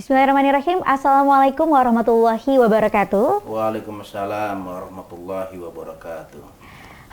Bismillahirrahmanirrahim. Assalamualaikum warahmatullahi wabarakatuh. Waalaikumsalam warahmatullahi wabarakatuh.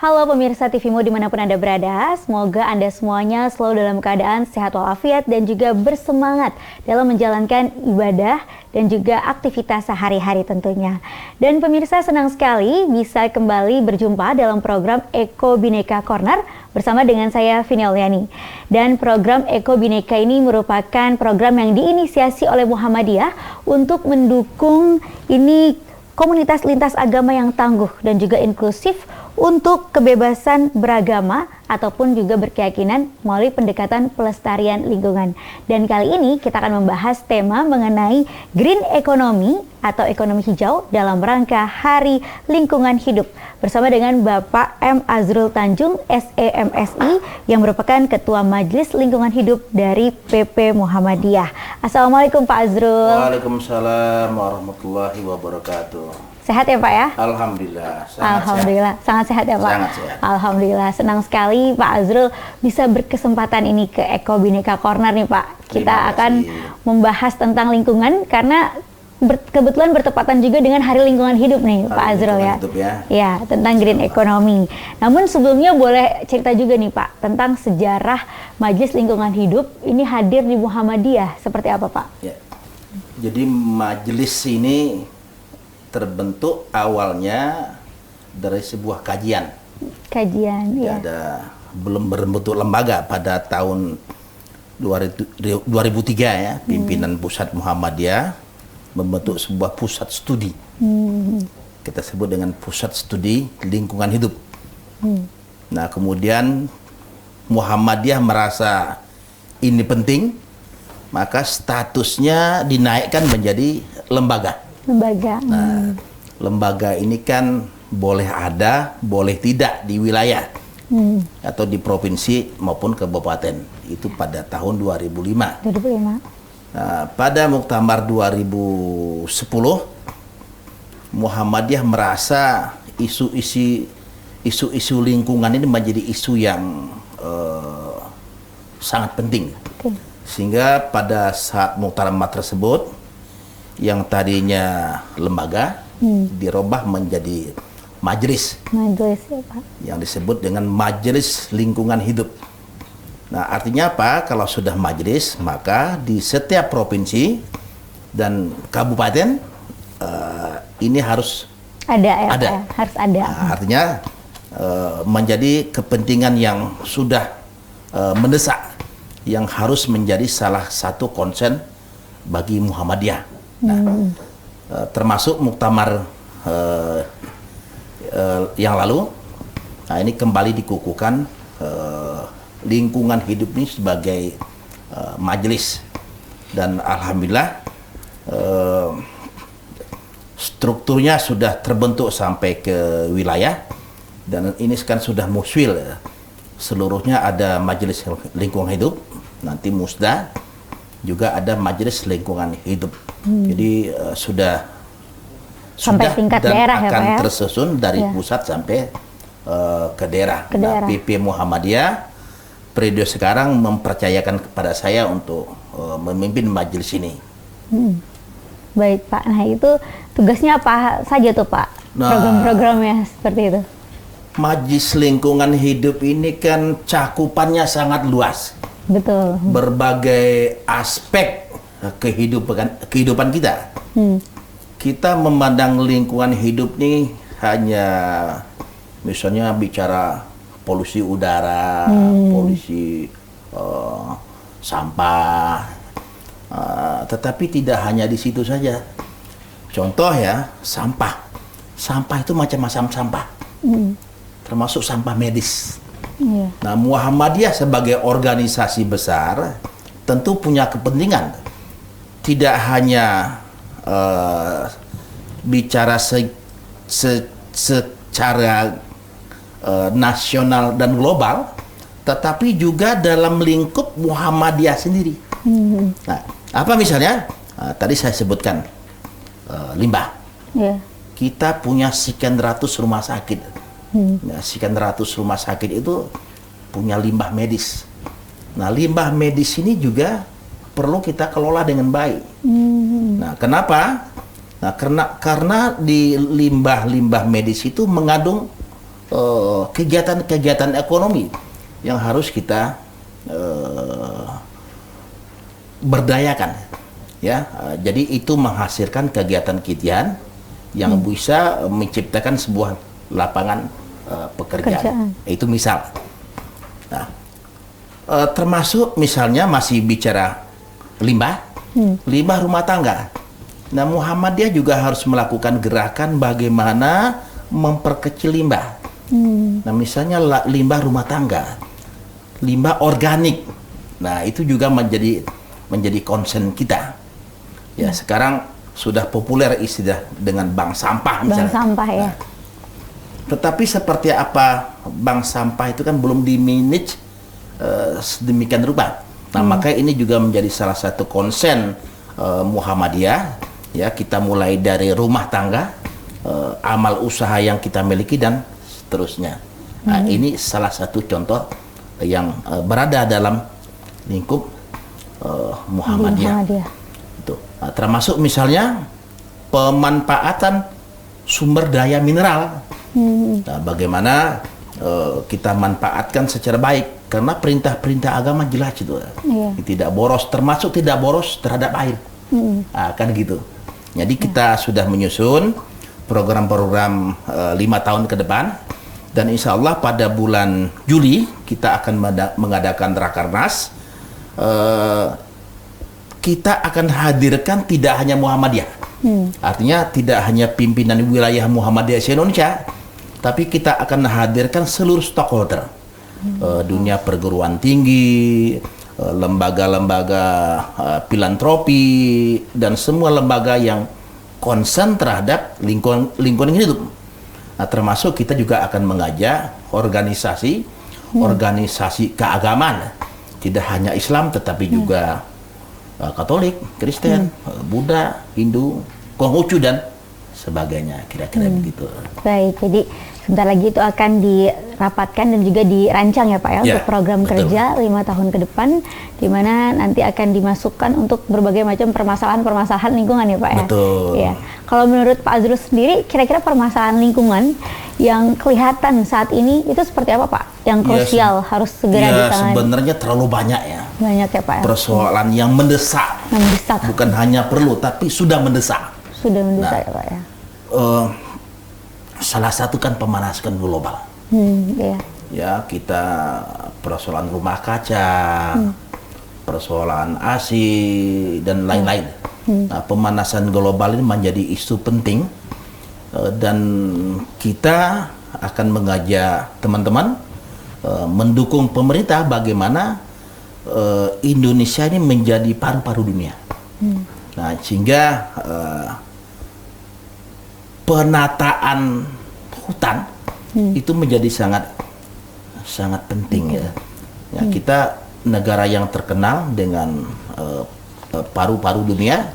Halo pemirsa TVMO dimanapun Anda berada, semoga Anda semuanya selalu dalam keadaan sehat walafiat dan juga bersemangat dalam menjalankan ibadah dan juga aktivitas sehari-hari tentunya. Dan pemirsa senang sekali bisa kembali berjumpa dalam program Eko Bhinneka Corner bersama dengan saya Vini Auliani. Dan program Eko Bhinneka ini merupakan program yang diinisiasi oleh Muhammadiyah untuk mendukung ini komunitas lintas agama yang tangguh dan juga inklusif untuk kebebasan beragama ataupun juga berkeyakinan melalui pendekatan pelestarian lingkungan. Dan kali ini kita akan membahas tema mengenai green economy atau ekonomi hijau dalam rangka Hari Lingkungan Hidup bersama dengan Bapak M. Azrul Tanjung, SEMSI, yang merupakan Ketua Majelis Lingkungan Hidup dari PP Muhammadiyah. Assalamualaikum Pak Azrul. Waalaikumsalam warahmatullahi wabarakatuh. Sehat ya Pak ya? Alhamdulillah. Alhamdulillah, sangat sehat ya Pak? Sangat sehat. Alhamdulillah, senang sekali Pak Azrul bisa berkesempatan ini ke Eko Bhinneka Corner nih Pak. Kita akan membahas tentang lingkungan karena kebetulan bertepatan juga dengan Hari Lingkungan Hidup nih Pak Azrul ya. Ya, tentang green economy. Namun sebelumnya boleh cerita juga nih Pak tentang sejarah Majelis Lingkungan Hidup ini hadir di Muhammadiyah seperti apa Pak? Ya. Jadi majelis ini terbentuk awalnya dari sebuah kajian. Kajian, ya. Ada belum berbentuk lembaga pada tahun 2003 ya, pimpinan pusat Muhammadiyah membentuk sebuah pusat studi. Kita sebut dengan pusat studi lingkungan hidup. Nah, kemudian Muhammadiyah merasa ini penting, maka statusnya dinaikkan menjadi lembaga. Nah, lembaga ini kan boleh ada, boleh tidak di wilayah atau di provinsi maupun kabupaten. Itu pada tahun 2005. Nah, pada Muktamar 2010, Muhammadiyah merasa isu-isu lingkungan ini menjadi isu yang sangat penting. Sehingga pada saat muktamar tersebut, yang tadinya lembaga dirubah menjadi majelis. Majelis ya Pak. Yang disebut dengan Majelis Lingkungan Hidup. Nah, artinya apa? Kalau sudah majelis, maka di setiap provinsi dan kabupaten ini harus ada. Harus ada. Nah, artinya menjadi kepentingan yang sudah mendesak, yang harus menjadi salah satu konsen bagi Muhammadiyah. Nah, termasuk muktamar yang lalu, nah ini kembali dikukuhkan lingkungan hidup ini sebagai majelis, dan alhamdulillah strukturnya sudah terbentuk sampai ke wilayah, dan ini kan sudah muswil, seluruhnya ada majelis lingkungan hidup, nanti musda juga ada majelis lingkungan hidup. Jadi sudah sampai tingkat dan daerah akan ya Pak ya? tersusun dari pusat sampai ke daerah. Nah, PP Muhammadiyah periode sekarang mempercayakan kepada saya untuk memimpin majelis ini. Baik Pak, nah itu tugasnya apa saja tuh Pak? Nah, program-programnya seperti itu. Majelis Lingkungan Hidup ini kan cakupannya sangat luas. Betul. Berbagai aspek kehidupan kita. Kita memandang lingkungan hidup nih hanya misalnya bicara polusi udara, polusi sampah, tetapi tidak hanya di situ saja. Contoh ya, sampah itu macam-macam sampah, termasuk sampah medis. Nah, Muhammadiyah sebagai organisasi besar tentu punya kepentingan tidak hanya bicara secara nasional dan global, tetapi juga dalam lingkup Muhammadiyah sendiri. Nah, apa misalnya? Tadi saya sebutkan limbah. Kita punya sekian ratus rumah sakit. Nah, sekian ratus rumah sakit itu punya limbah medis. Nah, limbah medis ini juga perlu kita kelola dengan baik. Nah, kenapa? Nah, karena di limbah-limbah medis itu mengandung kegiatan-kegiatan ekonomi yang harus kita berdayakan, ya. Jadi itu menghasilkan kegiatan-kegiatan yang bisa menciptakan sebuah lapangan pekerjaan. Itu misal. Nah, termasuk misalnya masih bicara limbah, limbah rumah tangga. Nah, Muhammadiyah juga harus melakukan gerakan bagaimana memperkecil limbah. Nah, misalnya limbah rumah tangga, limbah organik. Nah, itu juga menjadi concern kita. Ya, sekarang sudah populer istilah dengan bank sampah misalnya. Bank sampah ya. Nah, tetapi seperti apa bank sampah itu kan belum di-manage sedemikian rupa. Nah, maka ini juga menjadi salah satu concern Muhammadiyah. Ya, kita mulai dari rumah tangga, amal usaha yang kita miliki dan seterusnya. Nah, ini salah satu contoh yang berada dalam lingkup Muhammadiyah. Itu. Nah, termasuk misalnya pemanfaatan sumber daya mineral. Nah, bagaimana kita manfaatkan secara baik, karena perintah-perintah agama jelas itu. Tidak boros, termasuk tidak boros terhadap air. Nah, kan gitu. Jadi kita sudah menyusun program-program 5 tahun ke depan, dan insya Allah pada bulan Juli kita akan mengadakan Rakernas. Kita akan hadirkan tidak hanya Muhammadiyah, artinya tidak hanya pimpinan wilayah Muhammadiyah se-Indonesia, tapi kita akan hadirkan seluruh stakeholder, dunia perguruan tinggi, lembaga-lembaga filantropi, dan semua lembaga yang concern terhadap lingkungan hidup. Nah, termasuk kita juga akan mengajak organisasi keagamaan, tidak hanya Islam tetapi juga Katolik, Kristen, Buddha, Hindu, Konghucu dan sebagainya, kira-kira begitu. Baik, jadi sebentar lagi itu akan dirapatkan dan juga dirancang ya Pak ya, untuk program kerja 5 tahun ke depan, di mana nanti akan dimasukkan untuk berbagai macam permasalahan lingkungan ya Pak ya. Betul. Ya. Kalau menurut Pak Azrul sendiri, kira-kira permasalahan lingkungan yang kelihatan saat ini itu seperti apa Pak? Yang krusial harus segera ditangani. Sebenarnya terlalu banyak ya. Banyak ya Pak ya. Persoalan yang mendesak. Mendesak. Bukan hanya perlu, tapi sudah mendesak. Sudah mendesak ya Pak ya. Salah satu kan pemanasan global. Ya, kita persoalan rumah kaca, persoalan ASI dan lain-lain. Nah, pemanasan global ini menjadi isu penting, dan kita akan mengajak teman-teman mendukung pemerintah bagaimana Indonesia ini menjadi paru-paru dunia. Nah, sehingga penataan hutan itu menjadi sangat penting ya. Ya, kita negara yang terkenal dengan paru-paru dunia,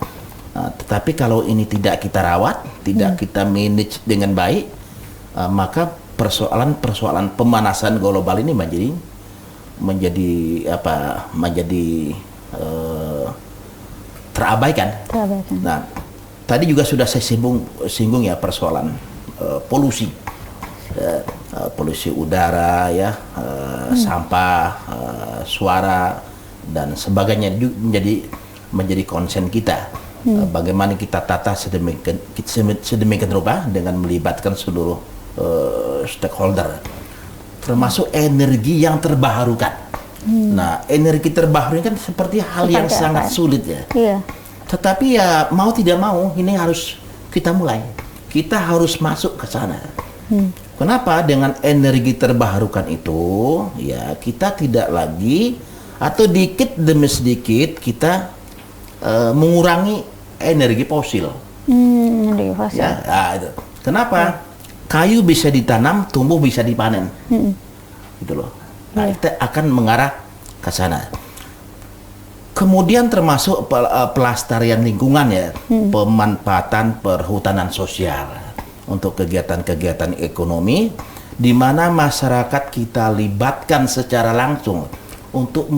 tetapi kalau ini tidak kita rawat, tidak kita manage dengan baik, maka persoalan pemanasan global ini menjadi terabaikan. Nah, tadi juga sudah saya singgung ya persoalan polusi, polusi udara ya, sampah, suara dan sebagainya menjadi concern kita. Bagaimana kita tata sedemikian rupa dengan melibatkan seluruh stakeholder, termasuk energi yang terbarukan. Nah, energi terbarukan kan seperti hal yang sangat sulit ya. Tetapi ya mau tidak mau ini harus kita mulai. Kita harus masuk ke sana. Kenapa? Dengan energi terbarukan itu ya kita tidak lagi atau dikit demi sedikit kita mengurangi energi fosil. Energi fosil. Ya, nah, itu. Kenapa? Kayu bisa ditanam, tumbuh bisa dipanen. Gitu loh. Nah, kita akan mengarah ke sana. Kemudian termasuk pelestarian lingkungan ya, pemanfaatan perhutanan sosial untuk kegiatan-kegiatan ekonomi, di mana masyarakat kita libatkan secara langsung untuk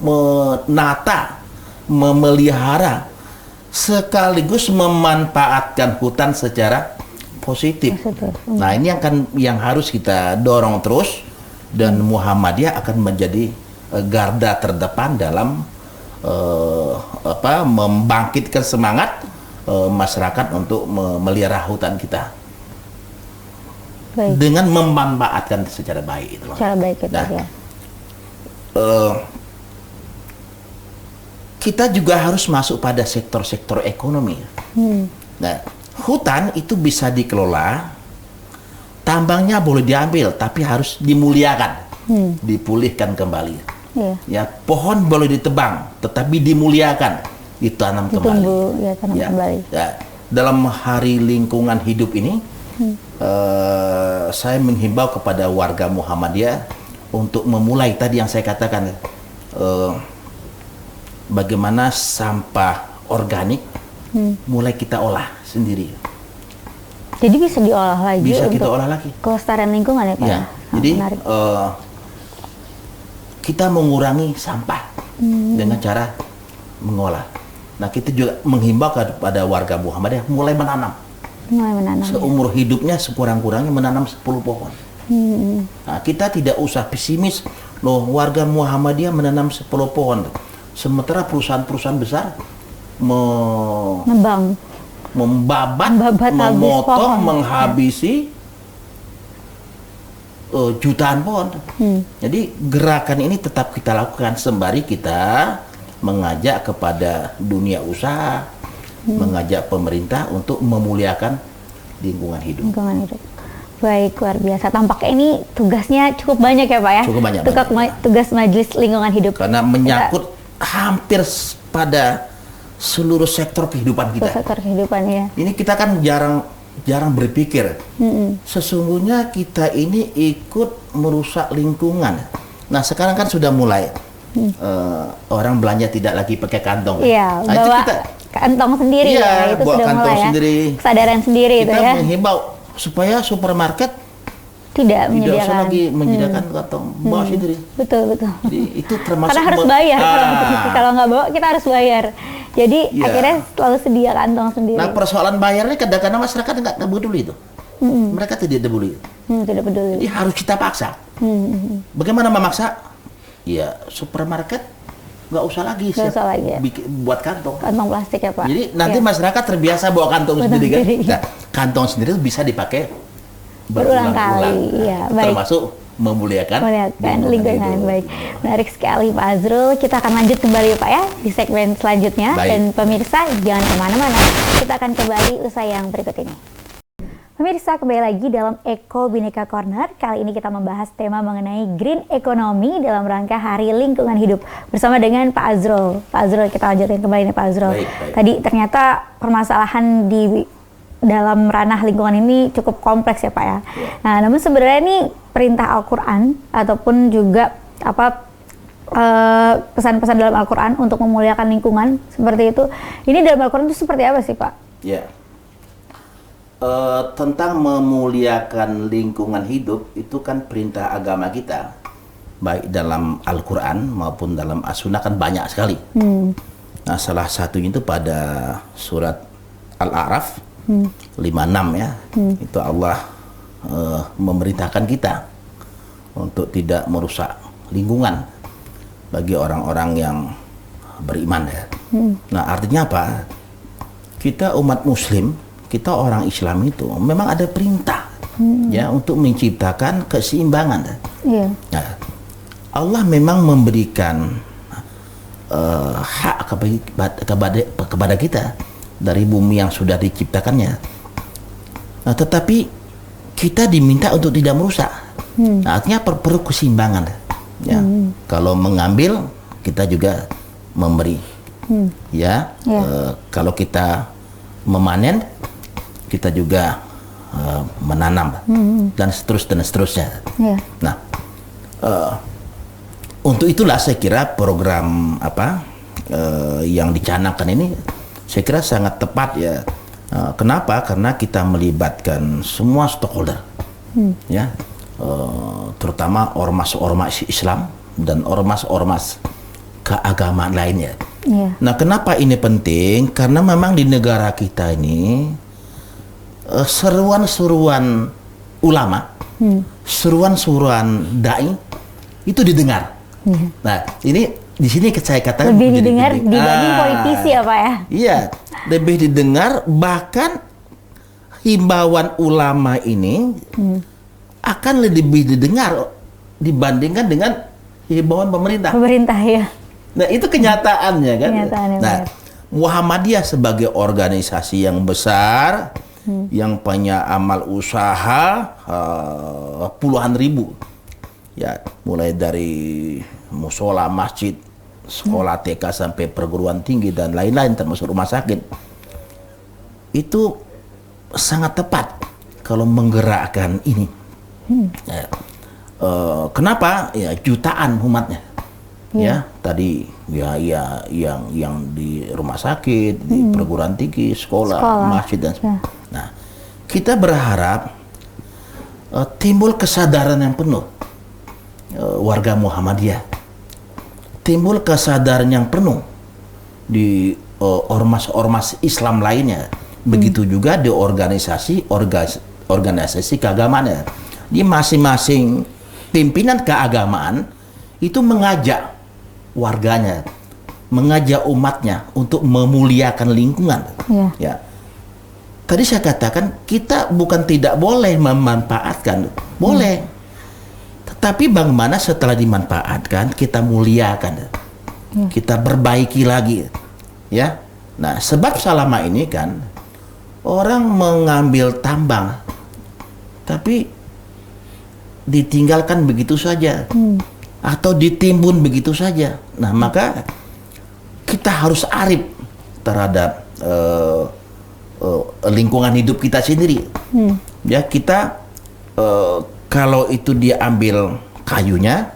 menata, memelihara sekaligus memanfaatkan hutan secara positif. Nah, ini yang harus kita dorong terus, dan Muhammadiyah akan menjadi garda terdepan dalam membangkitkan semangat masyarakat untuk memelihara hutan kita. Baik. Dengan memanfaatkan secara baik itu. Secara baik itu, nah, ya. Kita juga harus masuk pada sektor-sektor ekonomi. Nah, hutan itu bisa dikelola, tambangnya boleh diambil, tapi harus dimuliakan, dipulihkan kembali. Ya, pohon boleh ditebang, tetapi dimuliakan, ditanam kembali. Ya, tanam kembali. Ya, dalam Hari Lingkungan Hidup ini, saya menghimbau kepada warga Muhammadiyah untuk memulai tadi yang saya katakan, bagaimana sampah organik mulai kita olah sendiri. Jadi bisa diolah lagi. Bisa untuk kita olah lagi. Kelestarian lingkungan ya Pak? Ya, jadi kita mengurangi sampah dengan cara mengolah. Nah, kita juga menghimbau kepada warga Muhammadiyah mulai menanam. Seumur hidupnya sekurang-kurangnya menanam 10 pohon. Nah, kita tidak usah pesimis, loh warga Muhammadiyah menanam 10 pohon. Sementara perusahaan-perusahaan besar membabat, memotong, menghabisi jutaan pohon. Jadi gerakan ini tetap kita lakukan sembari kita mengajak kepada dunia usaha, mengajak pemerintah untuk memuliakan lingkungan hidup. Baik, luar biasa. Tampaknya ini tugasnya cukup banyak ya Pak ya? Cukup banyak. Tugas Majelis Lingkungan Hidup. Karena menyangkut hampir pada seluruh sektor kehidupan kita. Sektor kehidupan, ya. Ini kita kan jarang berpikir. Sesungguhnya kita ini ikut merusak lingkungan. Nah, sekarang kan sudah mulai. Orang belanja tidak lagi pakai kantong. Iya, nah, bawa kantong sendiri, ya. Itu sudah mulai ya. Kesadaran sendiri itu ya. Kita menghimbau supaya supermarket tidak usah lagi menyediakan kantong, bawa sendiri. Betul. Jadi itu termasuk karena harus bayar. Kalau nggak bawa kita harus bayar. Jadi akhirnya selalu sedia kantong sendiri. Nah, persoalan bayarnya kadang-kadang masyarakat nggak peduli itu. Mereka tidak peduli. Tidak peduli. Jadi harus kita paksa. Bagaimana memaksa? Ya, supermarket nggak usah lagi buat kantong. Kantong plastik ya Pak. Jadi nanti masyarakat terbiasa bawa kantong sendiri kan. Nah, kantong sendiri bisa dipakai berulang kali. Ya, baik. Termasuk memuliakan lingkungan. Baik, menarik sekali Pak Azrul. Kita akan lanjut kembali Pak ya di segmen selanjutnya. Baik. Dan pemirsa jangan kemana-mana. Kita akan kembali usai yang berikut ini. Pemirsa, kembali lagi dalam Eko Bhinneka Corner. Kali ini kita membahas tema mengenai green economy dalam rangka Hari Lingkungan Hidup bersama dengan Pak Azrul. Pak Azrul, kita lanjutkan kembali nih Pak Azrul. Baik. Tadi ternyata permasalahan di dalam ranah lingkungan ini cukup kompleks ya Pak ya. Nah, namun sebenarnya ini perintah Al-Quran ataupun juga pesan-pesan dalam Al-Quran untuk memuliakan lingkungan seperti itu. Ini dalam Al-Quran itu seperti apa sih Pak? Ya. Tentang memuliakan lingkungan hidup itu kan perintah agama kita, baik dalam Al-Quran maupun dalam As-Sunnah kan banyak sekali. Nah, salah satunya itu pada surat Al-A'raf 56 ya. Itu Allah memerintahkan kita untuk tidak merusak lingkungan bagi orang-orang yang beriman ya. Nah, artinya apa? Kita umat muslim, kita orang Islam itu memang ada perintah ya untuk menciptakan keseimbangan. Nah, Allah memang memberikan hak kepada kita dari bumi yang sudah diciptakannya. Nah, tetapi kita diminta untuk tidak merusak. Nah, artinya perlu keseimbangan. Ya, kalau mengambil kita juga memberi. Ya, kalau kita memanen kita juga menanam dan seterusnya. Nah, untuk itulah saya kira program yang dicanangkan ini saya kira sangat tepat ya. Kenapa? Karena kita melibatkan semua stakeholder, ya, terutama ormas-ormas Islam dan ormas-ormas keagamaan lainnya. Iya. Nah, kenapa ini penting? Karena memang di negara kita ini seruan-seruan ulama, seruan-seruan dai itu didengar. Nah, ini di sini saya katakan lebih didengar dibanding politisi ya Pak ya? Iya, lebih didengar, bahkan himbauan ulama ini akan lebih didengar dibandingkan dengan himbauan pemerintah. Pemerintah ya. Nah, itu kenyataannya kan. Kenyataannya, Nah, benar. Muhammadiyah sebagai organisasi yang besar, yang punya amal usaha puluhan ribu, ya, mulai dari musola, masjid, sekolah TK sampai perguruan tinggi dan lain-lain, termasuk rumah sakit. Itu sangat tepat kalau menggerakkan ini. Ya. Kenapa? Ya, jutaan umatnya. Ya, tadi ya yang di rumah sakit, di perguruan tinggi, sekolah, masjid dan sebagainya. Nah, kita berharap timbul kesadaran yang penuh warga Muhammadiyah, timbul kesadaran yang penuh di ormas-ormas Islam lainnya, begitu juga di organisasi keagamaan. Di masing-masing pimpinan keagamaan itu mengajak warganya, mengajak umatnya untuk memuliakan lingkungan. Ya. Tadi saya katakan kita bukan tidak boleh memanfaatkan, boleh. Tetapi bagaimana setelah dimanfaatkan kita muliakan, kita perbaiki lagi, ya. Nah, sebab selama ini kan orang mengambil tambang, tapi ditinggalkan begitu saja. Atau ditimbun begitu saja. Nah, maka kita harus arif terhadap lingkungan hidup kita sendiri. Ya, kita kalau itu diambil kayunya,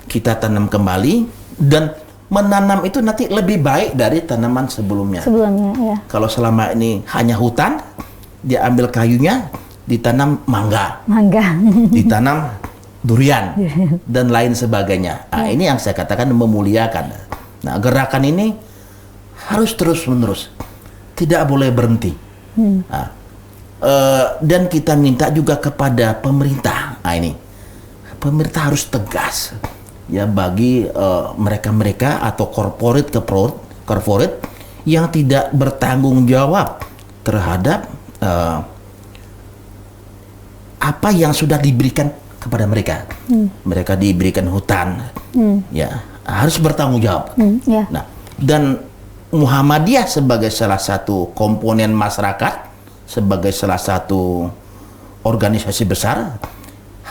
kita tanam kembali, dan menanam itu nanti lebih baik dari tanaman sebelumnya. Ya. Kalau selama ini hanya hutan, diambil kayunya, ditanam mangga, ditanam durian dan lain sebagainya. Nah, ini yang saya katakan memuliakan. Nah, gerakan ini harus terus-menerus, tidak boleh berhenti. Nah, dan kita minta juga kepada pemerintah. Nah, ini pemerintah harus tegas, ya, bagi mereka-mereka atau corporate yang tidak bertanggung jawab terhadap apa yang sudah diberikan kepada mereka. Mereka diberikan hutan, ya, harus bertanggung jawab. Nah, dan Muhammadiyah sebagai salah satu komponen masyarakat, sebagai salah satu organisasi besar,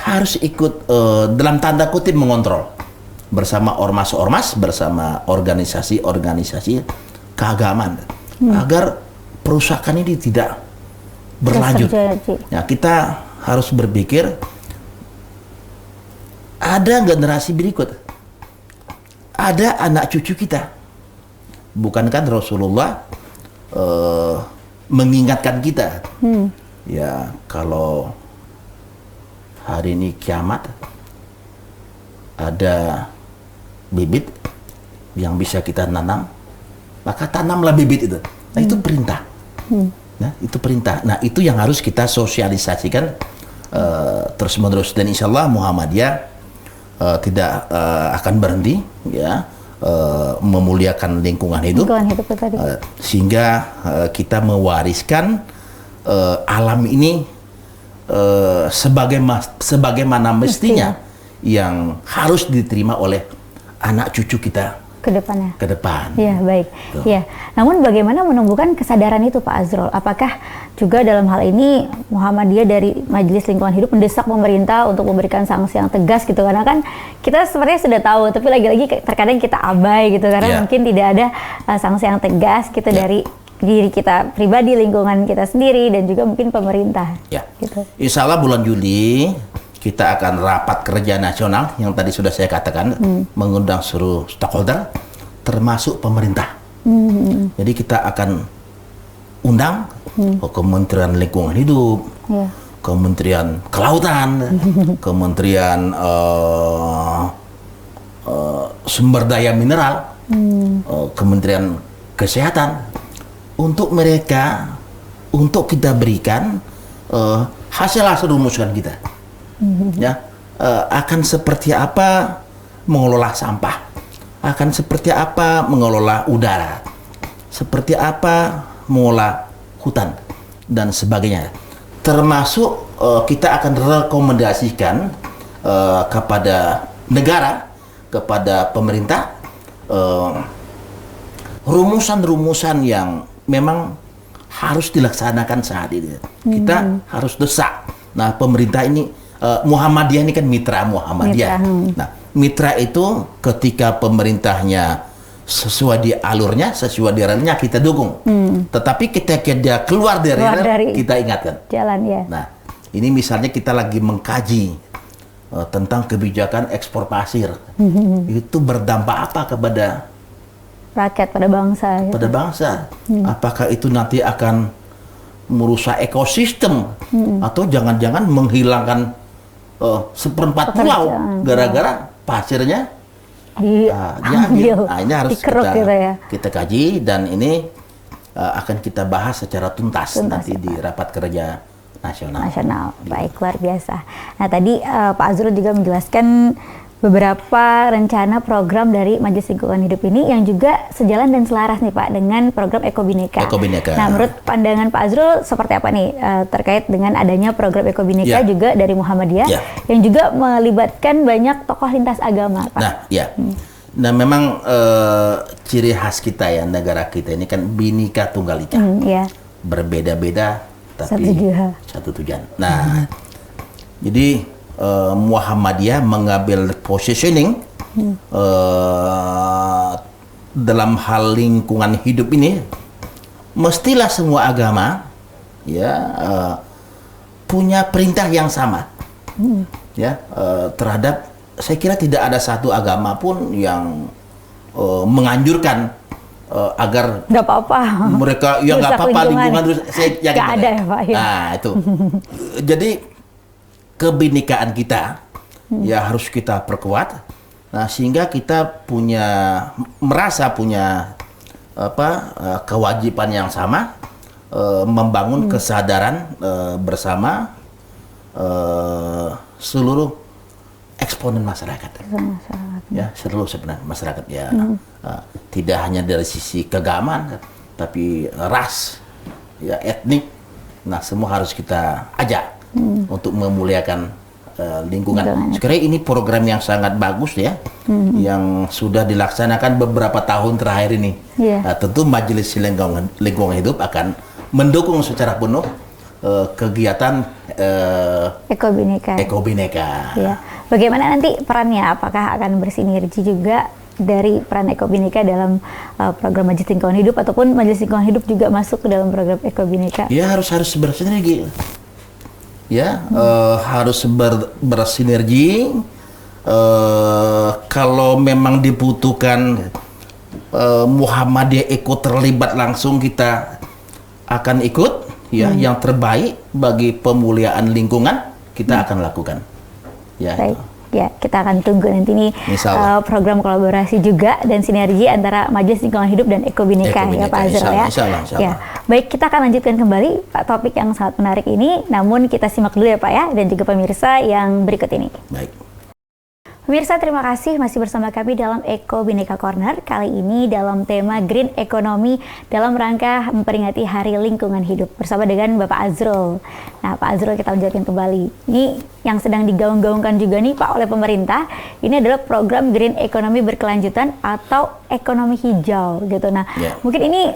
harus ikut dalam tanda kutip mengontrol bersama ormas-ormas, bersama organisasi-organisasi keagamaan, agar perusahaan ini tidak berlanjut. Ya, kita harus berpikir ada generasi berikut, ada anak cucu kita. Bukankah Rasulullah mengingatkan kita, ya, kalau hari ini kiamat ada bibit yang bisa kita nanam, maka tanamlah bibit itu. Nah, itu perintah. Nah, itu perintah. Nah, itu yang harus kita sosialisasikan terus-menerus, dan insya Allah Muhammadiyah tidak akan berhenti, ya, memuliakan lingkungan hidup, sehingga kita mewariskan alam ini sebagaimana mestinya, yang harus diterima oleh anak cucu kita ke depan. Ya, baik. Ya. Namun bagaimana menumbuhkan kesadaran itu, Pak Azrul? Apakah juga dalam hal ini Muhammadiyah dari Majelis Lingkungan Hidup mendesak pemerintah untuk memberikan sanksi yang tegas gitu? Karena kan kita sebenarnya sudah tahu, tapi lagi-lagi terkadang kita abai gitu, karena mungkin tidak ada sanksi yang tegas gitu dari diri kita pribadi, lingkungan kita sendiri, dan juga mungkin pemerintah. Ya. Gitu. Insya Allah bulan Juli kita akan rapat kerja nasional yang tadi sudah saya katakan, mengundang seluruh stakeholder termasuk pemerintah. Jadi kita akan undang Kementerian Lingkungan Hidup, Kementerian Kelautan, Kementerian Sumber Daya Mineral, Kementerian Kesehatan untuk mereka, untuk kita berikan hasil-hasil rumusan kita. Ya, akan seperti apa mengelola sampah, akan seperti apa mengelola udara, seperti apa mengelola hutan dan sebagainya. Termasuk kita akan rekomendasikan kepada negara, kepada pemerintah rumusan-rumusan yang memang harus dilaksanakan saat ini. Kita harus desak. Nah, pemerintah ini Muhammadiyah ini kan mitra Muhammadiyah. Nah, mitra itu ketika pemerintahnya sesuai di alurnya, sesuai di relnya kita dukung. Tetapi ketika dia keluar dari rel, kita ingatkan. Jalan ya. Nah, ini misalnya kita lagi mengkaji tentang kebijakan ekspor pasir. Itu berdampak apa kepada rakyat, pada bangsa? Ya? Pada bangsa. Apakah itu nanti akan merusak ekosistem atau jangan-jangan menghilangkan seperempat pulau gara-gara pasirnya diambil. Nah, ini harus kita kaji dan ini akan kita bahas secara tuntas nanti di rapat kerja nasional. Baik, luar biasa. Nah, tadi Pak Azrul juga menjelaskan beberapa rencana program dari Majelis Lingkungan Hidup ini yang juga sejalan dan selaras nih Pak dengan program Eko Bhinneka. Nah, menurut pandangan Pak Azrul seperti apa nih terkait dengan adanya program Eko Bhinneka juga dari Muhammadiyah yang juga melibatkan banyak tokoh lintas agama, Pak? Nah, memang ciri khas kita ya, negara kita ini kan Bhinneka Tunggal Ika. Berbeda-beda tapi satu tujuan. Nah, jadi Muhammadiyah mengambil positioning dalam hal lingkungan hidup ini, mestilah semua agama punya perintah yang sama terhadap. Saya kira tidak ada satu agama pun yang menganjurkan agar nggak apa-apa mereka nggak apa-apa lingkungan terus. Saya yakin nggak ada ya Pak. Nah itu. Jadi kebinekaan kita harus kita perkuat. Nah, sehingga kita merasa punya kewajiban yang sama membangun kesadaran bersama seluruh eksponen masyarakat. Seluruh sebenarnya masyarakat tidak hanya dari sisi keagamaan tapi ras, etnik. Nah, semua harus kita ajak untuk memuliakan lingkungan. Sekarang ini program yang sangat bagus yang sudah dilaksanakan beberapa tahun terakhir ini. Nah, tentu Majelis Lingkungan Hidup akan mendukung secara penuh kegiatan Eko Bhinneka. Bagaimana nanti perannya? Apakah akan bersinergi juga dari peran Eko Bhinneka dalam program Majelis Lingkungan Hidup ataupun Majelis Lingkungan Hidup juga masuk ke dalam program Eko Bhinneka? Ya, harus bersinergi. Harus bersinergi. Kalau memang dibutuhkan Muhammadiyah ikut terlibat langsung, kita akan ikut. Yang terbaik bagi pemuliaan lingkungan kita akan lakukan. Baik. Kita akan tunggu nanti nih program kolaborasi juga dan sinergi antara Majelis Lingkungan Hidup dan Eko Bhinneka ya Pak Azrul ya. Baik, kita akan lanjutkan kembali Pak topik yang sangat menarik ini. Namun kita simak dulu ya Pak ya, dan juga pemirsa yang berikut ini. Baik. Pemirsa, terima kasih masih bersama kami dalam Eko Bhinneka Corner. Kali ini dalam tema Green Economy dalam rangka memperingati Hari Lingkungan Hidup bersama dengan Bapak Azrul. Nah, Pak Azrul, kita lanjutkan kembali. Ini yang sedang digaung-gaungkan juga nih Pak oleh pemerintah. Ini adalah program Green Economy berkelanjutan atau ekonomi hijau gitu. Nah, mungkin ini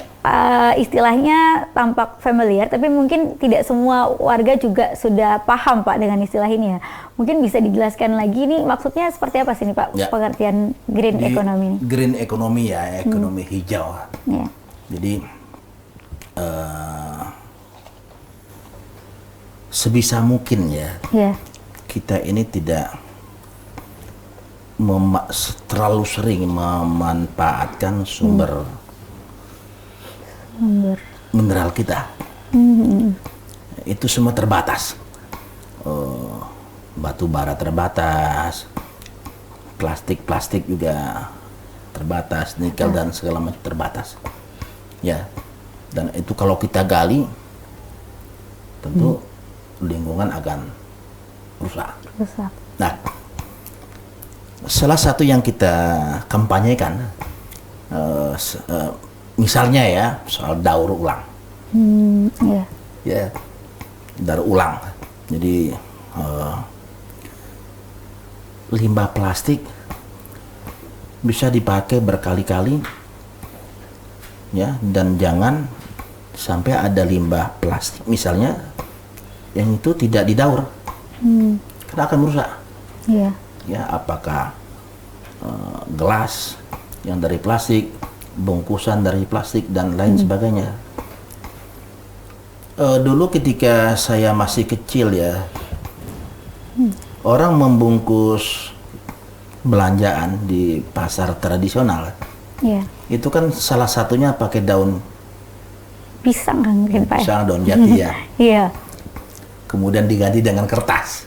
istilahnya tampak familiar, tapi mungkin tidak semua warga juga sudah paham Pak dengan istilah ini ya. Mungkin bisa dijelaskan lagi nih maksudnya seperti apa sih nih Pak pengertian Green Economy ini? Green Economy ekonomi hijau. Jadi sebisa mungkin kita ini tidak terlalu sering memanfaatkan sumber mineral kita. Itu semua terbatas. Batu bara terbatas, plastik juga terbatas, nikel dan segala macam terbatas. Ya. Dan itu kalau kita gali tentu lingkungan akan rusak. Nah, salah satu yang kita kampanyekan misalnya ya soal daur ulang. Ya, daur ulang. Jadi limbah plastik bisa dipakai berkali-kali, ya, dan jangan sampai ada limbah plastik misalnya yang itu tidak didaur, karena akan merusak. Ya, apakah gelas yang dari plastik, bungkusan dari plastik dan lain sebagainya. Dulu ketika saya masih kecil ya, orang membungkus belanjaan di pasar tradisional, itu kan salah satunya pakai daun pisang kan mungkin Pak. Pisang, daun jati ya. Iya. Kemudian diganti dengan kertas.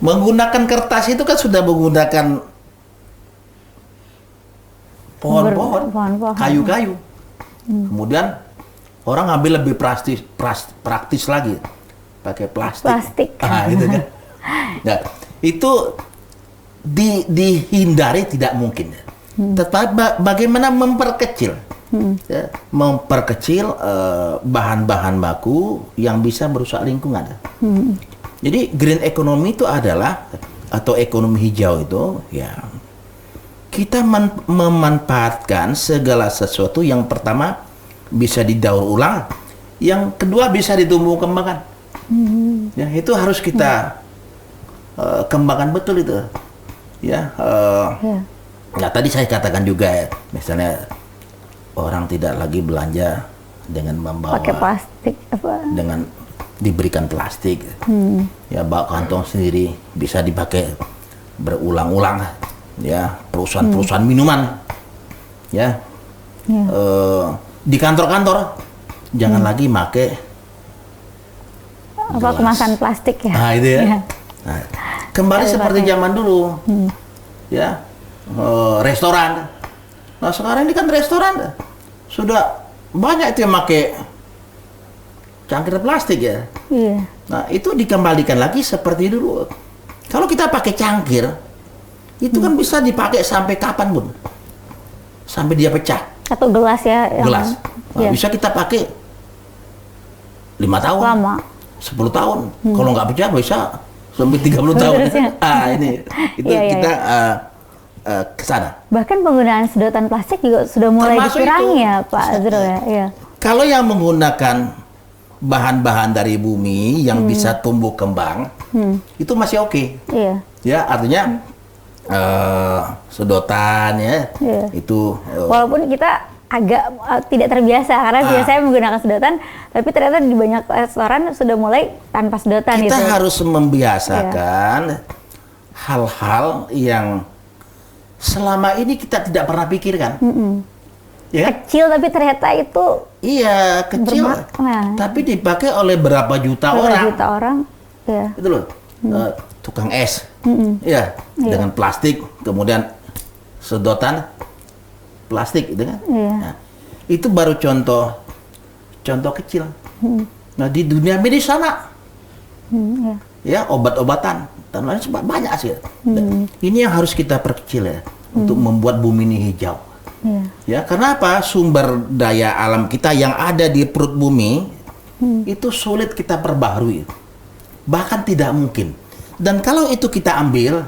Menggunakan kertas itu kan sudah menggunakan pohon-pohon, kayu-kayu. Kemudian orang ambil lebih praktis lagi, pakai plastik. Gitu kan. Nah, itu dihindari tidak mungkin. Tetapi bagaimana memperkecil, ya, bahan-bahan baku yang bisa merusak lingkungan. Jadi green economy itu adalah, atau ekonomi hijau itu, ya, kita memanfaatkan segala sesuatu yang pertama bisa didaur ulang, yang kedua bisa ditumbuh kembangkan. Ya, itu harus kita kembangkan betul itu. Ya, nah tadi saya katakan juga ya, misalnya orang tidak lagi belanja dengan membawa pakai plastik dengan diberikan plastik, ya, bawa kantong sendiri, bisa dipakai berulang-ulang, ya, perusahaan-perusahaan minuman, ya, di kantor-kantor jangan lagi pakai kemasan plastik ya. Nah, itu ya. Nah, kembali seperti zaman dulu, ya, restoran. Nah, sekarang ini kan restoran sudah banyak itu yang pakai cangkir plastik ya. Nah, itu dikembalikan lagi seperti dulu. Kalau kita pakai cangkir, itu kan bisa dipakai sampai kapanpun, sampai dia pecah. Atau gelas ya. Gelas. Nah, bisa kita pakai 5 tahun, lama. 10 tahun. Kalau nggak pecah bisa sampai 30 tahun. Ini itu kita ke sana. Bahkan penggunaan sedotan plastik juga sudah mulai dikurangi ya Pak Azrul ya. Kalau yang menggunakan bahan-bahan dari bumi yang bisa tumbuh kembang, itu masih oke. Ya, artinya sedotan ya, itu walaupun kita agak tidak terbiasa karena biasanya menggunakan sedotan, tapi ternyata di banyak restoran sudah mulai tanpa sedotan. Kita harus membiasakan hal-hal yang selama ini kita tidak pernah pikirkan. Ya? Kecil tapi ternyata itu kecil bermakna. Tapi dipakai oleh berapa juta orang. Ya. Itu loh. Tukang es, dengan plastik, kemudian sedotan plastik, gitu kan? Nah, itu baru contoh kecil. Nah, di dunia medis sama, ya, obat-obatan dan lain sebagainya banyak sih. Ini yang harus kita perkecil ya, untuk membuat bumi ini hijau. Ya, karena apa? Sumber daya alam kita yang ada di perut bumi itu sulit kita perbaharui, bahkan tidak mungkin. Dan kalau itu kita ambil,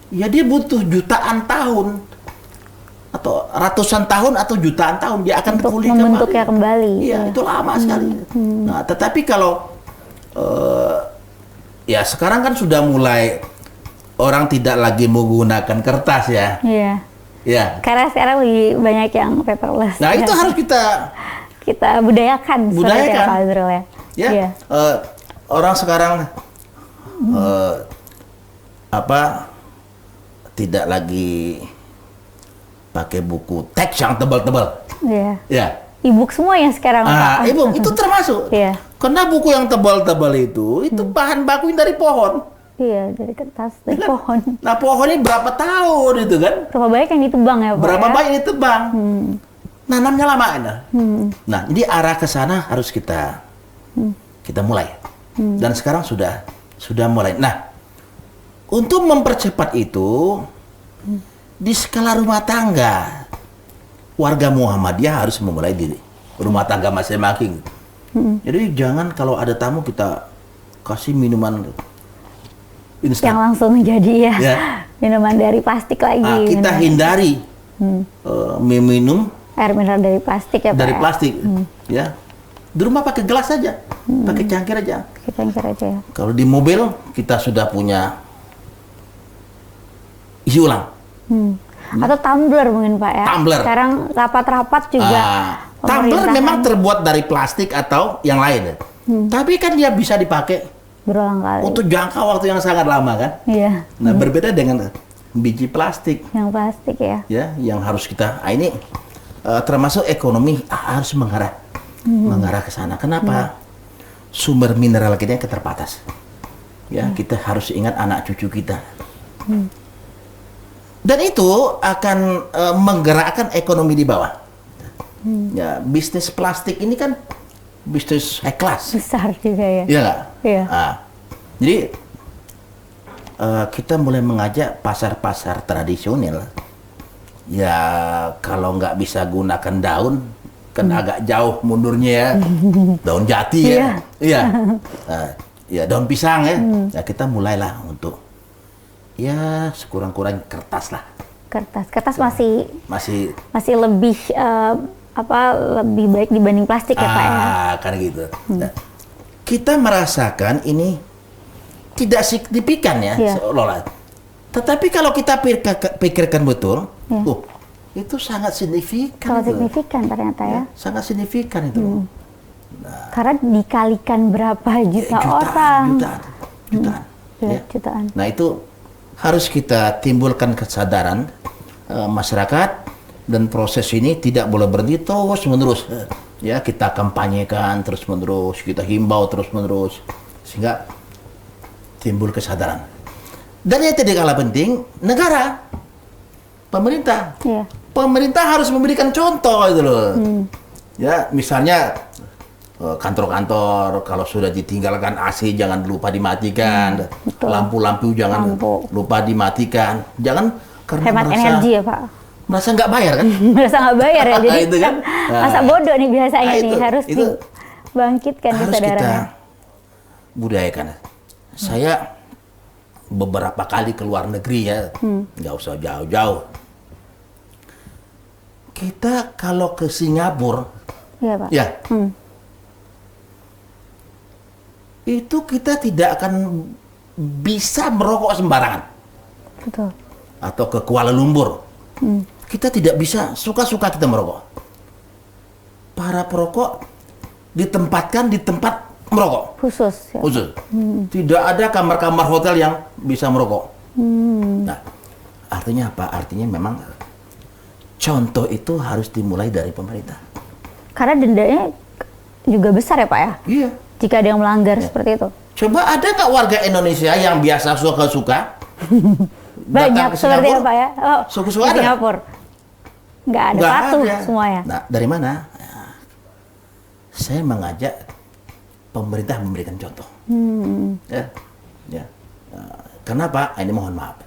ya dia butuh jutaan tahun atau ratusan tahun atau jutaan tahun dia akan pulih kembali. Iya, itu lama sekali. Nah, tetapi kalau ya sekarang kan sudah mulai orang tidak lagi menggunakan kertas ya. Ya. Karena sekarang lebih banyak yang paperless. Nah, itu harus kita budayakan. Pak Azrul ya. Orang sekarang tidak lagi pakai buku teks yang tebal-tebal. Ya. E-book semua ya sekarang. E-book itu termasuk. Karena buku yang tebal-tebal itu bahan baku dari pohon. Iya, dari kertas, dari pohon. Nah, pohon ini berapa tahun itu kan? Berapa banyak yang ditebang ya Pak? Berapa ya? banyak yang ditebang? Nanamnya lama. Nah, jadi arah ke sana harus kita mulai. Dan sekarang sudah mulai. Nah, untuk mempercepat itu di skala rumah tangga, warga Muhammadiyah harus memulai di rumah tangga masing-masing. Jadi jangan kalau ada tamu kita kasih minuman instan. Yang langsung jadi ya. Minuman dari plastik lagi. Kita hindari meminum air mineral dari plastik ya Pak. Dari plastik, ya. Di rumah pakai gelas saja, pakai cangkir aja. Pakai cangkir aja ya. Kalau di mobil kita sudah punya isi ulang. Atau tumbler mungkin Pak ya. Tumbler. Sekarang rapat-rapat juga. Tumbler memang terbuat dari plastik atau yang lain. Tapi kan dia bisa dipakai berulang kali. untuk jangka waktu yang sangat lama kan. Iya. Nah berbeda dengan biji plastik. Yang plastik ya. Ya, yang harus kita ini termasuk ekonomi harus mengarah ke sana. Kenapa? Sumber mineral kita yang terbatas. Ya, kita harus ingat anak cucu kita. Dan itu akan menggerakkan ekonomi di bawah. Ya, bisnis plastik ini kan bisnis high class. Besar juga ya. Iya nggak? Iya. Jadi kita mulai mengajak pasar-pasar tradisional. Ya kalau nggak bisa gunakan daun, kan agak jauh mundurnya ya. Daun jati ya. Iya. Ya daun pisang ya. Ya kita mulailah untuk ya sekurang-kurangnya kertas lah. Kertas masih lebih lebih baik dibanding plastik ya Pak ya. Kan gitu. Nah, kita merasakan ini tidak signifikan ya seolah-olah. Tetapi kalau kita pikirkan betul, itu sangat signifikan. Sangat signifikan ternyata ya. Sangat signifikan itu. Karena dikalikan berapa juta orang. Jutaan. Nah itu harus kita timbulkan kesadaran masyarakat, dan proses ini tidak boleh berhenti terus menerus. Ya kita kampanyekan terus menerus, kita himbau terus menerus sehingga timbul kesadaran. Dan yang tidak kalah penting, negara, pemerintah. Pemerintah harus memberikan contoh gitu loh. Ya, misalnya kantor-kantor kalau sudah ditinggalkan AC jangan lupa dimatikan. Lampu-lampu jangan lupa dimatikan. Jangan karena hemat energi ya Pak. Merasa nggak bayar kan? Merasa nggak bayar ya. Jadi itu kan? masa bodoh nih biasanya nih harus dibangkitkan kesadarannya. Harus kita budayakan. Saya beberapa kali ke luar negeri ya, nggak usah jauh-jauh. Kita kalau ke Singapura, Pak. Itu kita tidak akan bisa merokok sembarangan. Betul. Atau ke Kuala Lumpur, kita tidak bisa suka-suka kita merokok. Para perokok ditempatkan di tempat merokok khusus. Tidak ada kamar-kamar hotel yang bisa merokok. Nah, artinya apa? Artinya memang contoh itu harus dimulai dari pemerintah. Karena dendanya juga besar ya Pak ya? Iya. Jika ada yang melanggar seperti itu. Coba ada nggak warga Indonesia yang biasa suka-suka? Banyak seperti apa ya? Suka-suka ada? Singapura. Nggak ada patuh semuanya. Nah, dari mana? Saya mengajak pemerintah memberikan contoh. Kenapa? Ini mohon maaf.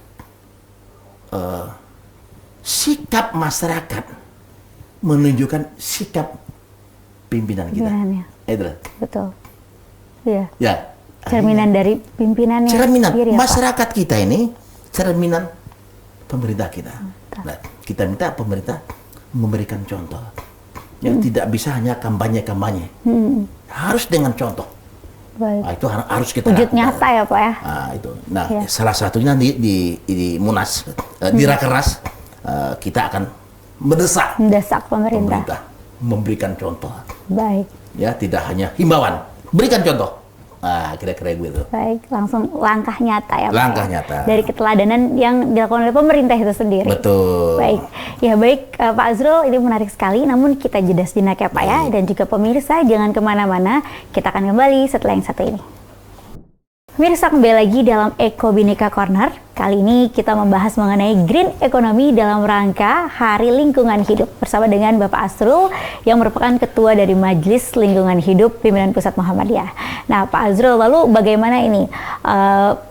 Sikap masyarakat menunjukkan sikap pimpinan kita. Betul. Iya. Ya. Cerminan dari pimpinannya. Cerminan sendiri, masyarakat kita ini, cerminan pemerintah kita. Nah, kita minta pemerintah memberikan contoh. Yang tidak bisa hanya kampanye-kampanye. Harus dengan contoh. Baik. Nah, itu harus kita wujud nyata ya Pak ya. Nah, itu. Nah, salah satunya di Munas, di Rakernas, kita akan mendesak pemerintah memberikan contoh. Baik. Ya, tidak hanya himbauan, berikan contoh. Nah, kira-kira gitu. Baik, langsung langkah nyata ya Pak. Langkah nyata. Dari keteladanan yang dilakukan oleh pemerintah itu sendiri. Betul. Baik, ya baik Pak Azrul, ini menarik sekali. Namun kita jeda sejenak ya Pak ya. Dan juga pemirsa jangan kemana-mana. Kita akan kembali setelah yang satu ini. Pemirsa, kembali lagi dalam Eko Bhinneka Corner. Kali ini kita membahas mengenai green economy dalam rangka Hari Lingkungan Hidup bersama dengan Bapak Azrul yang merupakan Ketua dari Majelis Lingkungan Hidup Pimpinan Pusat Muhammadiyah. Nah, Pak Azrul, lalu bagaimana ini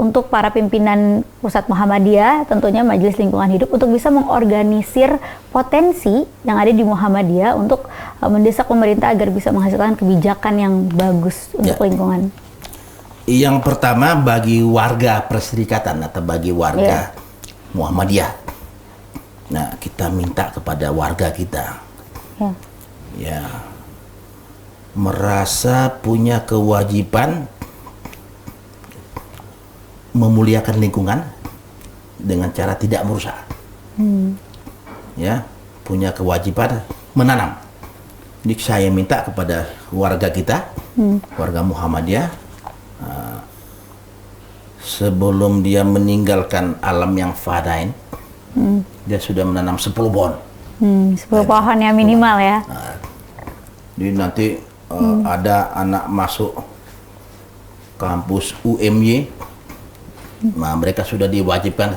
untuk para pimpinan Pusat Muhammadiyah, tentunya Majelis Lingkungan Hidup untuk bisa mengorganisir potensi yang ada di Muhammadiyah untuk mendesak pemerintah agar bisa menghasilkan kebijakan yang bagus untuk lingkungan? Yang pertama bagi warga perserikatan atau bagi warga Muhammadiyah. Nah, kita minta kepada warga kita merasa punya kewajiban memuliakan lingkungan dengan cara tidak merusak. Ya, punya kewajiban menanam. Jadi saya minta kepada warga kita, warga Muhammadiyah, sebelum dia meninggalkan alam yang fadain, dia sudah menanam 10 pohon. 10 pohon ya minimal ya. Jadi nanti ada anak masuk kampus UMY, nah mereka sudah diwajibkan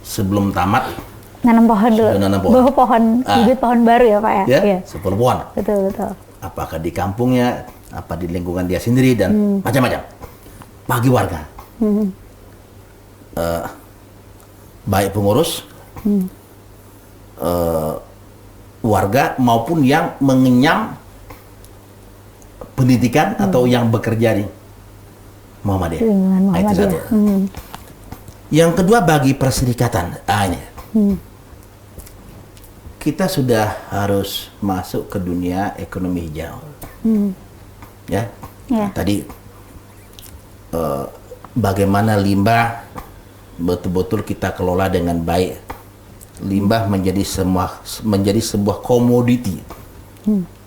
sebelum tamat nanam pohon dulu. Nanam pohon. Bawa pohon, bibit pohon baru ya Pak ya? Ya, 10 pohon. Betul. Apakah di kampungnya, apa di lingkungan dia sendiri, dan macam-macam. Bagi warga. Baik pengurus, warga maupun yang mengenyam pendidikan atau yang bekerja di Muhammadiyah. Nah, itu satu. Yang kedua bagi perserikatan. Ini. Kita sudah harus masuk ke dunia ekonomi hijau. Nah, tadi bagaimana limbah betul-betul kita kelola dengan baik. Limbah menjadi sebuah komoditi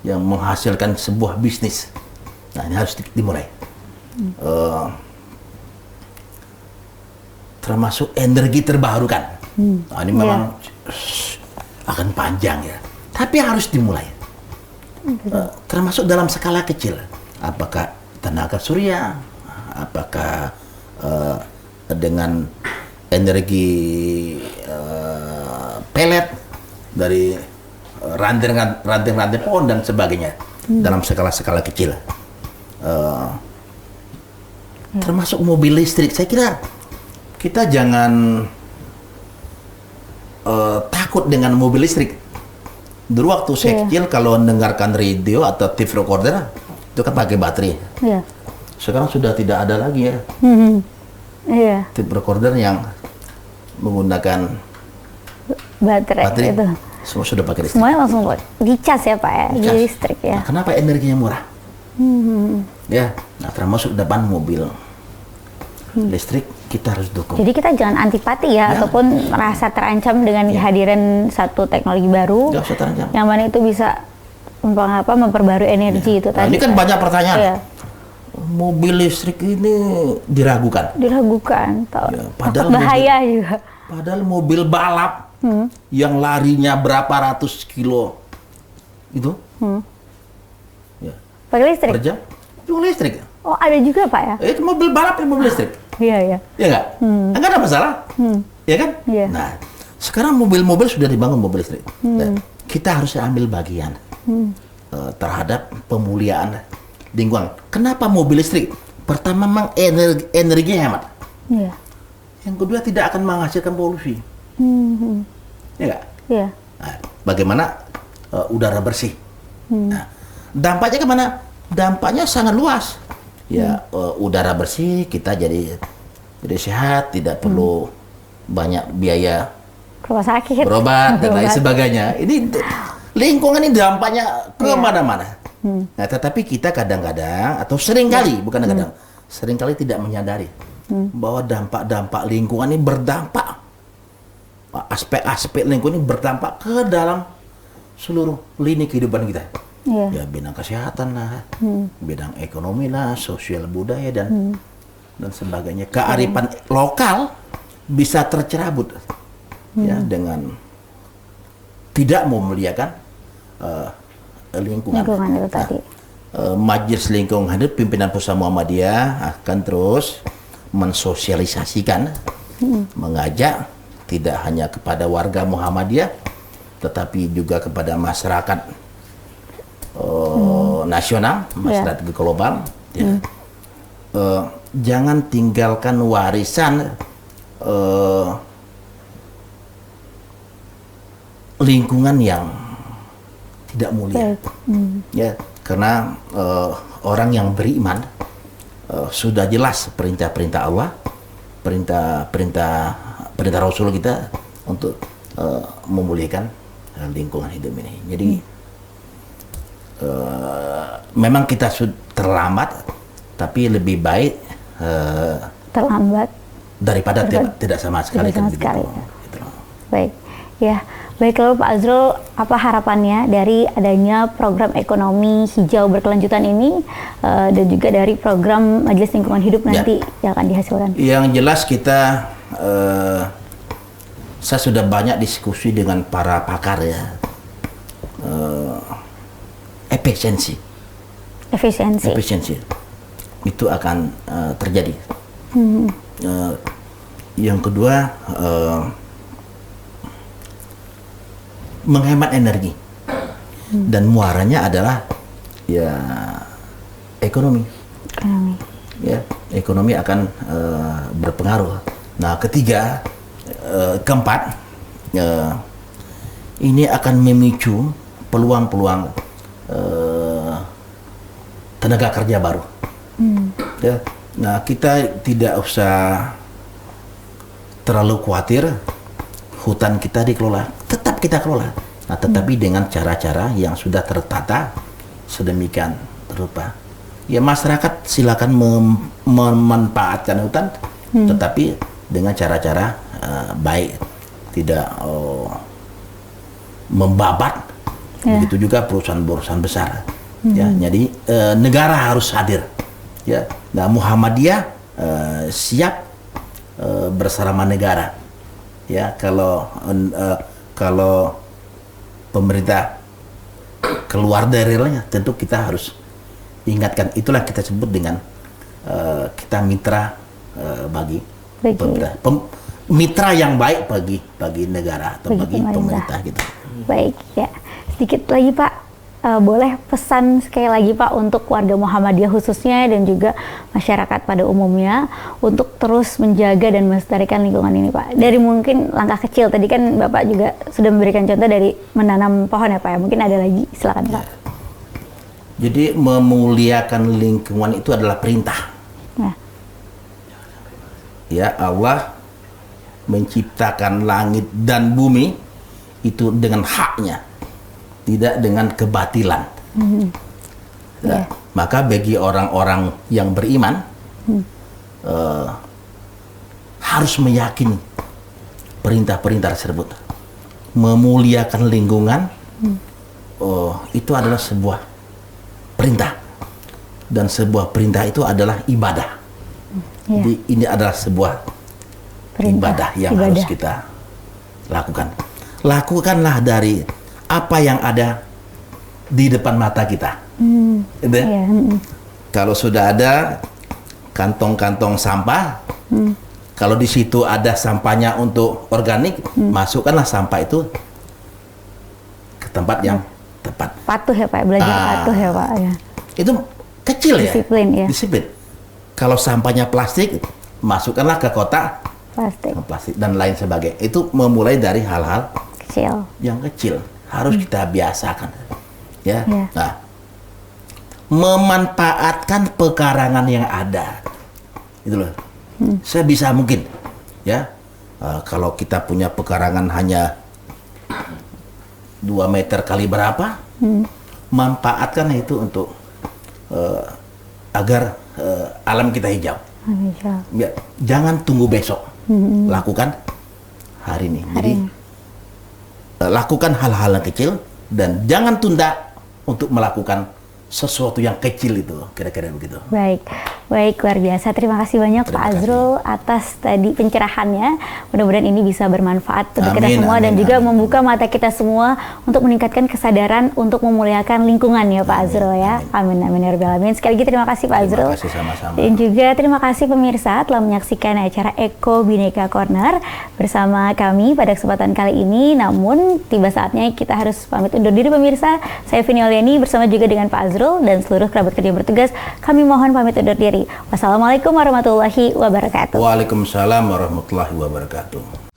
yang menghasilkan sebuah bisnis. Nah, ini harus dimulai. Termasuk energi terbarukan. Nah, ini memang akan panjang ya, tapi harus dimulai. Termasuk dalam skala kecil. Apakah tenaga surya, apakah dengan energi pelet dari ranting-ranting pohon dan sebagainya, dalam skala-skala kecil. Termasuk mobil listrik. Saya kira kita jangan takut dengan mobil listrik. Dulu waktu saya kecil, kalau mendengarkan radio atau tape recorder itu kan pakai baterai. Sekarang sudah tidak ada lagi ya. Tape recorder yang menggunakan baterai itu. Semua sudah pakai listrik. Semuanya langsung dicas ya Pak ya, di listrik ya. Nah, kenapa energinya murah? Ya, nah termasuk depan mobil listrik kita harus dukung. Jadi kita jangan antipati ya, ataupun merasa terancam dengan kehadiran satu teknologi baru. Nggak usah terancam. Yang mana itu bisa memperbarui energi itu Nah, tadi. ini kan banyak pertanyaan. Mobil listrik ini diragukan. Padahal bahaya juga. Padahal mobil balap yang larinya berapa ratus kilo itu pakai listrik? Per jam itu listrik. Oh, ada juga Pak ya? Itu mobil balap yang mobil listrik. Iya. Ya nggak? Nggak ada masalah. Ya kan? Nah, sekarang mobil-mobil sudah dibangun mobil listrik. Nah, kita harus ambil bagian terhadap pemuliaan lingkungan. Kenapa mobil listrik? Pertama, memang energinya hemat. Yang kedua, tidak akan menghasilkan polusi. Ya nggak? Nah, bagaimana udara bersih? Nah, dampaknya kemana? Dampaknya sangat luas. Ya, udara bersih, kita jadi sehat, tidak perlu banyak biaya rumah sakit, berobat dan lain sebagainya. Ini lingkungan ini dampaknya kemana-mana. Nah, tetapi kita kadang-kadang atau seringkali, bukan kadang, seringkali tidak menyadari bahwa dampak-dampak lingkungan ini berdampak, aspek-aspek lingkungan ini berdampak ke dalam seluruh lini kehidupan kita. Ya, bidang kesehatan lah, bidang ekonomi lah, sosial budaya dan sebagainya. Kearifan lokal bisa tercerabut ya dengan tidak memuliakan lingkungan. Itu tadi. Majelis Lingkungan Hidup Pimpinan Pusat Muhammadiyah akan terus mensosialisasikan, mengajak tidak hanya kepada warga Muhammadiyah, tetapi juga kepada masyarakat nasional, masyarakat global. Ya. Jangan tinggalkan warisan lingkungan yang tidak mulia. Ya, karena orang yang beriman sudah jelas perintah-perintah Allah, perintah Rasul kita untuk memuliakan lingkungan hidup ini. Jadi memang kita sudah terlambat, tapi lebih baik terlambat daripada tidak sama sekali. Tidak sama sekali. Gitu. Baik, ya. Baik, lalu Pak Azrul, apa harapannya dari adanya program ekonomi hijau berkelanjutan ini dan juga dari program Majelis Lingkungan Hidup nanti yang akan dihasilkan? Yang jelas kita, saya sudah banyak diskusi dengan para pakar ya, efisiensi itu akan terjadi. Yang kedua, menghemat energi, dan muaranya adalah ya ekonomi. Ya, ekonomi akan berpengaruh. Nah, ketiga, keempat, ini akan memicu peluang-peluang tenaga kerja baru. Ya, nah, kita tidak usah terlalu khawatir hutan kita dikelola, tetap kita kelola. Nah, tetapi dengan cara-cara yang sudah tertata sedemikian rupa. Ya, masyarakat silakan memanfaatkan hutan, tetapi dengan cara-cara baik, tidak membabat. Begitu juga perusahaan-perusahaan besar. Ya, jadi negara harus hadir. Ya, nah, Muhammadiyah siap bersama negara. Ya, kalau pemerintah keluar dari relnya, tentu kita harus ingatkan. Itulah kita sebut dengan kita mitra bagi pemerintah, mitra yang baik bagi negara atau bagi pemerintah gitu. Baik, ya. Sedikit lagi Pak, boleh pesan sekali lagi Pak untuk warga Muhammadiyah khususnya dan juga masyarakat pada umumnya untuk terus menjaga dan melestarikan lingkungan ini Pak. Dari mungkin langkah kecil, tadi kan Bapak juga sudah memberikan contoh dari menanam pohon ya Pak ya. Mungkin ada lagi, silakan Pak. Jadi memuliakan lingkungan itu adalah perintah. Ya, Allah menciptakan langit dan bumi itu dengan haknya, tidak dengan kebatilan. Maka bagi orang-orang yang beriman harus meyakini perintah-perintah tersebut. Memuliakan lingkungan itu adalah sebuah perintah, dan sebuah perintah itu adalah ibadah. Jadi ini adalah sebuah ibadah yang harus kita lakukan. Lakukanlah dari apa yang ada di depan mata kita. Kalau sudah ada kantong-kantong sampah, kalau di situ ada sampahnya untuk organik, masukkanlah sampah itu ke tempat yang tepat. Patuh ya Pak, belajar patuh ya Pak. Ya. Itu kecil ya. Disiplin. Kalau sampahnya plastik, masukkanlah ke kotak plastik dan lain sebagainya. Itu memulai dari hal-hal yang kecil. Harus kita biasakan, ya. Nah, memanfaatkan pekarangan yang ada, itu loh. Sebisa mungkin, ya. Kalau kita punya pekarangan hanya 2 meter kali berapa, manfaatkan itu untuk agar alam kita hijau. Ya, jangan tunggu besok, lakukan hari ini. Jadi lakukan hal-hal yang kecil dan jangan tunda untuk melakukan sesuatu yang kecil itu, kira-kira begitu. Baik, Baik, luar biasa. Terima kasih banyak Pak Azrul atas tadi pencerahannya. Mudah-mudahan ini bisa bermanfaat untuk kita semua dan juga membuka mata kita semua untuk meningkatkan kesadaran untuk memuliakan lingkungan ya Pak Azrul ya. Amin amin ya rabbal alamin. Sekali lagi terima kasih Pak Azrul. Terima kasih sama-sama. Dan juga terima kasih pemirsa telah menyaksikan acara Eko Bhinneka Corner bersama kami pada kesempatan kali ini. Namun tiba saatnya kita harus pamit undur diri pemirsa. Saya Vini Oliani bersama juga dengan Pak Azrul dan seluruh kerabat kerja yang bertugas. Kami mohon pamit undur diri. Wassalamualaikum warahmatullahi wabarakatuh. Waalaikumsalam warahmatullahi wabarakatuh.